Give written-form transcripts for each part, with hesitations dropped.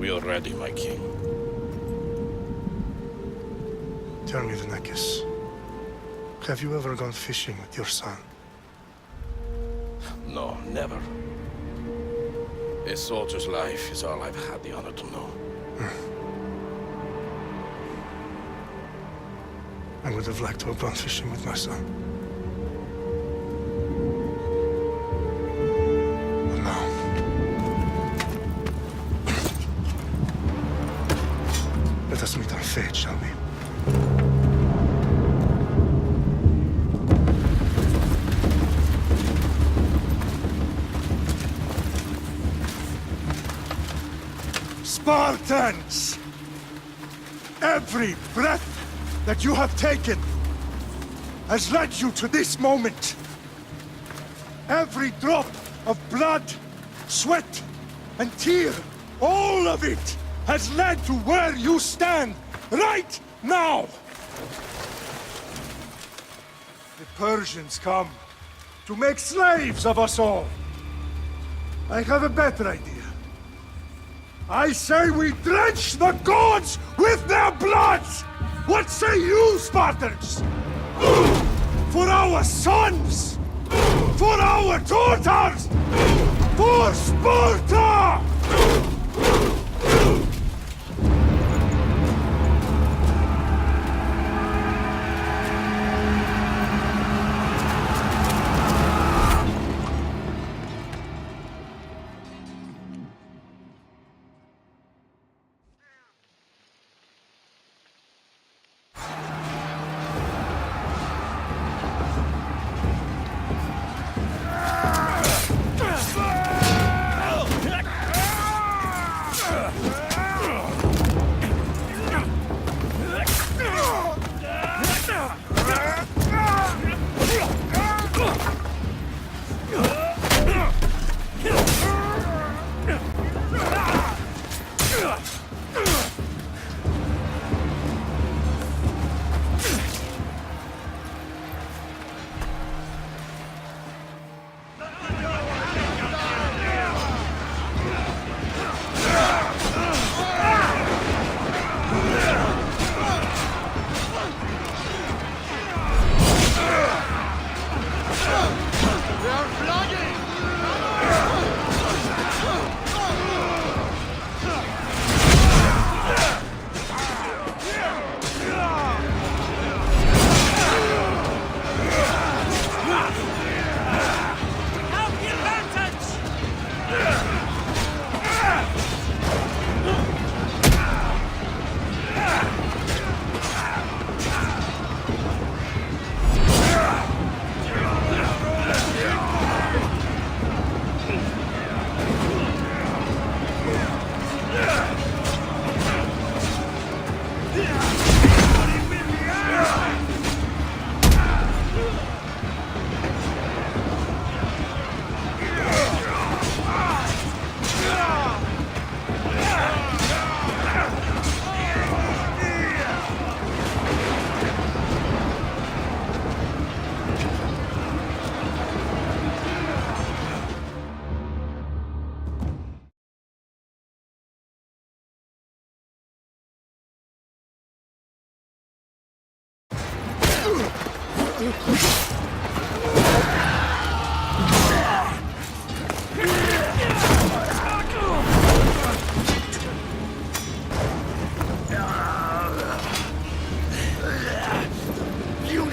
We are ready, my king. Tell me, Vinakis, have you ever gone fishing with your son? No, never. A soldier's life is all I've had the honor to know. I would have liked to have gone fishing with my son. But no. Let us meet our fate, shall we? Spartans! Every breath that you have taken has led you to this moment. Every drop of blood, sweat, and tear, all of it has led to where you stand right now. The Persians come to make slaves of us all. I have a better idea. I say we drench the gods with their blood! What say you, Spartans? For our sons! For our daughters! For Sparta!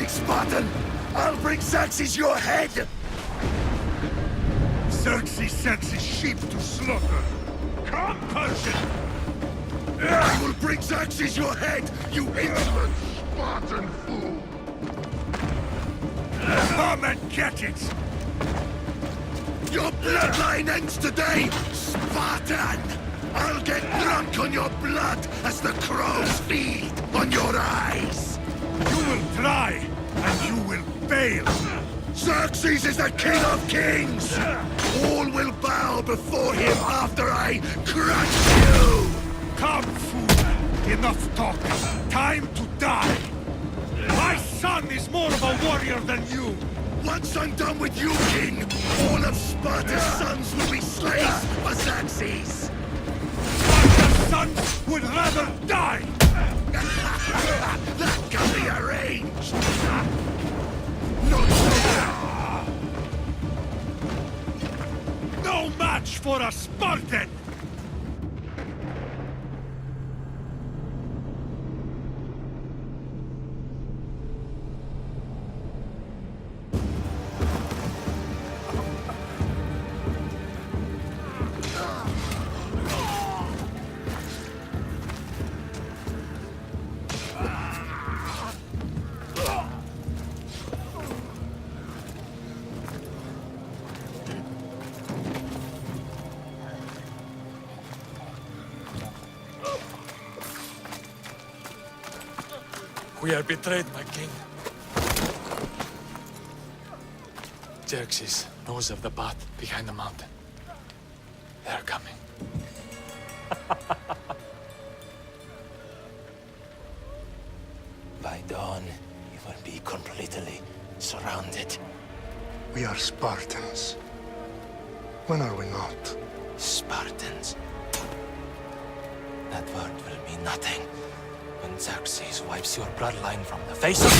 Spartan! I'll bring Xerxes your head! Xerxes sends his sheep to slaughter. Come, Persian! I will bring Xerxes your head, you insolent Spartan fool! Come and get it! Your bloodline ends today, Spartan! I'll get drunk on your blood as the crows feed on your eyes! You will try, and you will fail! Xerxes is the king of kings! All will bow before him after I crush you! Come, fool! Enough talk! Time to die! My son is more of a warrior than you! Once I'm done with you, king, all of Sparta's sons will be slaves for Xerxes! Sparta's sons would rather die! That can be arranged! No match for a Spartan! We are betrayed, my king. Xerxes knows of the path behind the mountain. They are coming. By dawn, you will be completely surrounded. We are Spartans. When are we not? Spartans. That word will mean nothing when Xerxes wipes your bloodline from the face of...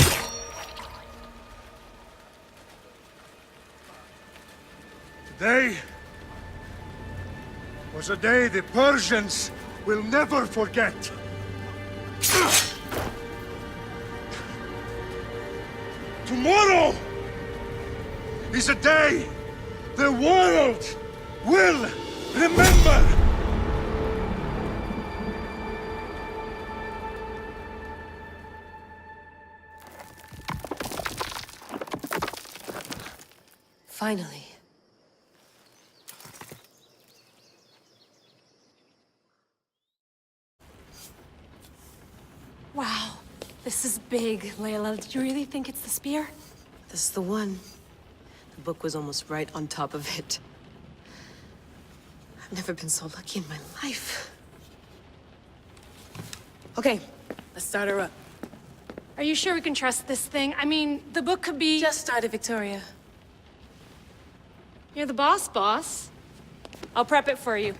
Today was a day the Persians will never forget. Tomorrow is a day the world will remember. Finally. Wow, this is big, Layla. Did you really think it's the spear? This is the one. The book was almost right on top of it. I've never been so lucky in my life. Okay, let's start her up. Are you sure we can trust this thing? I mean, the book could be... Just started, Victoria. You're the boss. I'll prep it for you.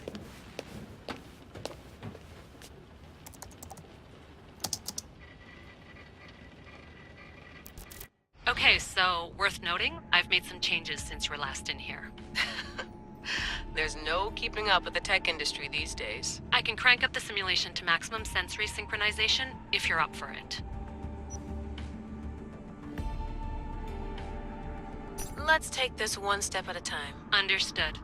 Okay, so worth noting, I've made some changes since you were last in here. There's no keeping up with the tech industry these days. I can crank up the simulation to maximum sensory synchronization if you're up for it. Let's take this one step at a time. Understood.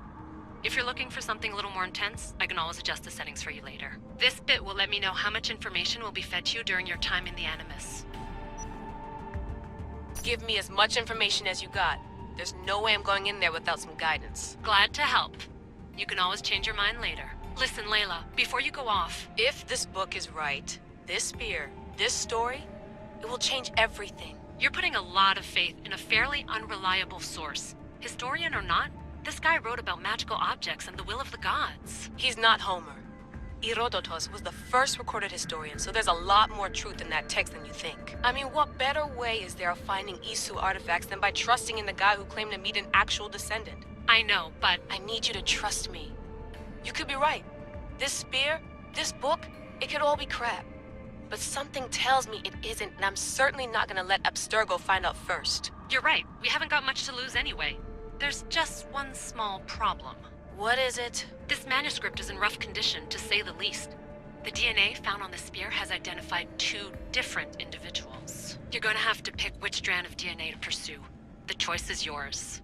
If you're looking for something a little more intense, I can always adjust the settings for you later. This bit will let me know how much information will be fed to you during your time in the Animus. Give me as much information as you got. There's no way I'm going in there without some guidance. Glad to help. You can always change your mind later. Listen, Layla, before you go off... If this book is right, this spear, this story, it will change everything. You're putting a lot of faith in a fairly unreliable source. Historian or not, this guy wrote about magical objects and the will of the gods. He's not Homer. Herodotus was the first recorded historian, so there's a lot more truth in that text than you think. I mean, what better way is there of finding Isu artifacts than by trusting in the guy who claimed to meet an actual descendant? I know, but... I need you to trust me. You could be right. This spear, this book, it could all be crap. But something tells me it isn't, and I'm certainly not gonna let Abstergo find out first. You're right. We haven't got much to lose anyway. There's just one small problem. What is it? This manuscript is in rough condition, to say the least. The DNA found on the spear has identified 2 different individuals. You're gonna have to pick which strand of DNA to pursue. The choice is yours.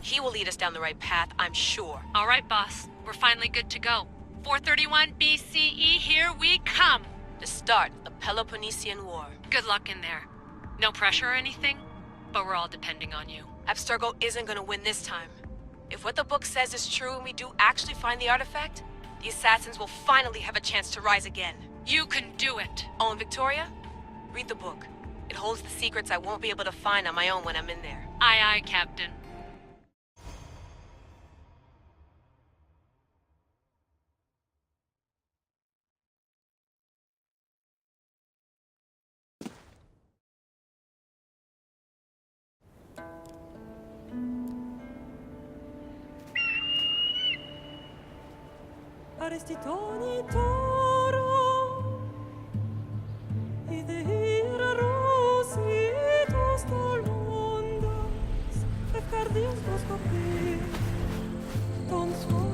He will lead us down the right path, I'm sure. All right, boss. We're finally good to go. 431 BCE, here we come! To start the Peloponnesian War. Good luck in there. No pressure or anything, but we're all depending on you. Abstergo isn't gonna win this time. If what the book says is true and we do actually find the artifact, the assassins will finally have a chance to rise again. You can do it! Oh, and Victoria? Read the book. It holds the secrets I won't be able to find on my own when I'm in there. Aye, aye, Captain. faresti toni toro I de hira rositos tolmondas Efkardios dos kopir Ton son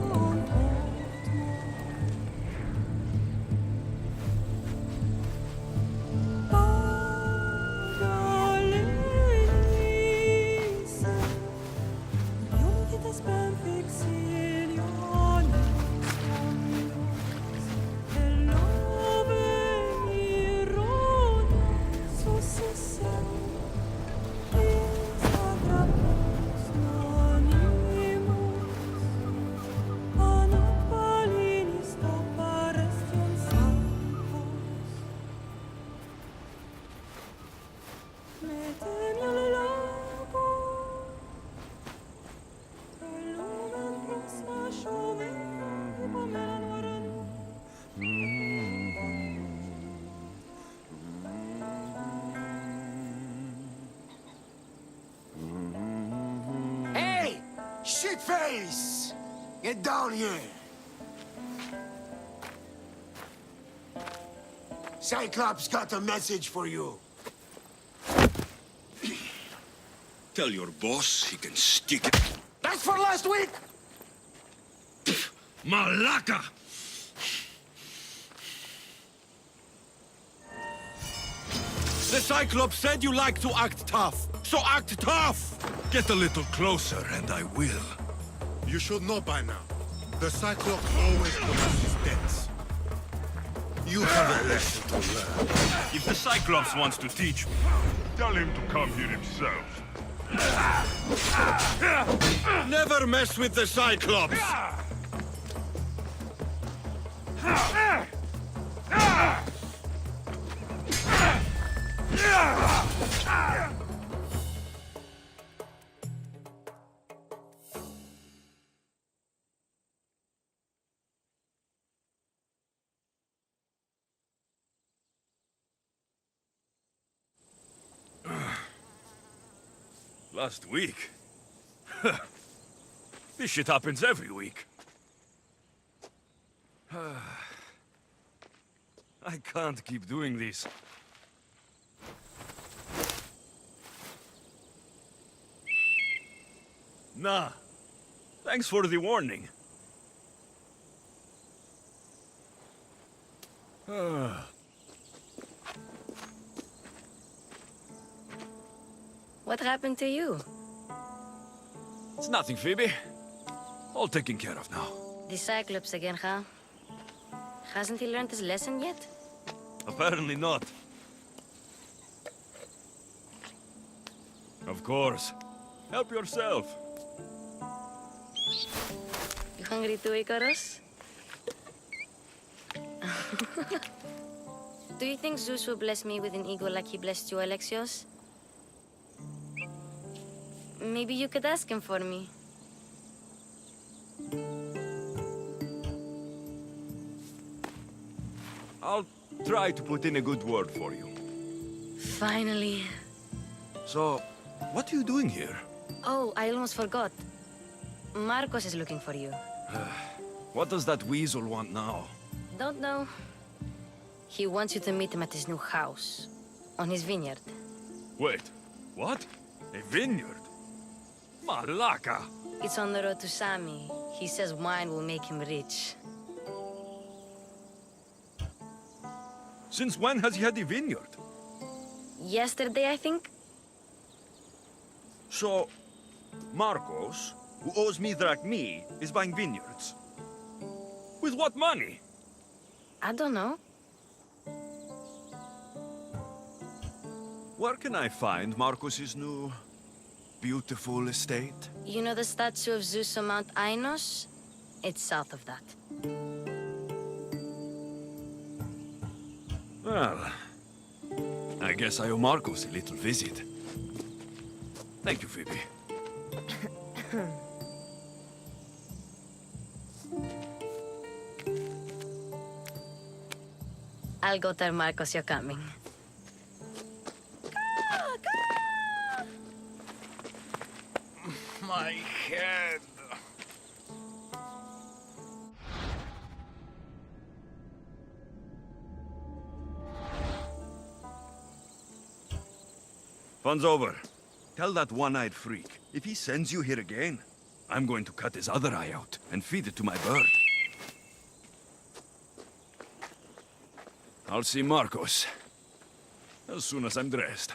Hey! Shitface! Get down here! Cyclops got a message for you. Tell your boss he can stick it. That's for last week! Malaka! The Cyclops said you like to act tough, so act tough! Get a little closer and I will. You should know by now. The Cyclops always pronounces debts. You have a lesson to learn. If the Cyclops wants to teach me, tell him to come here himself. Never mess with the Cyclops! Last week? This shit happens every week. I can't keep doing this. Nah. Thanks for the warning. What happened to you? It's nothing, Phoebe. All taken care of now. The Cyclops again, huh? Hasn't he learned his lesson yet? Apparently not. Of course. Help yourself. You hungry too, Icarus? Do you think Zeus will bless me with an ego like he blessed you, Alexios? Maybe you could ask him for me. I'll try to put in a good word for you. Finally. So, what are you doing here? Oh, I almost forgot. Marcos is looking for you. What does that weasel want now? Don't know. He wants you to meet him at his new house. On his vineyard. Wait, what? A vineyard? Malaka! It's on the road to Sami. He says wine will make him rich. Since when has he had a vineyard? Yesterday, I think? So, Marcos, who owes me drachmi, is buying vineyards. With what money? I don't know. Where can I find Marcos's new, beautiful estate? You know the statue of Zeus on Mount Ainos? It's south of that. Well, I guess I owe Marcos a little visit. Thank you, Phoebe. I'll go tell Marcos you're coming. My head. Fun's over. Tell that one-eyed freak, if he sends you here again, I'm going to cut his other eye out and feed it to my bird. I'll see Marcos as soon as I'm dressed.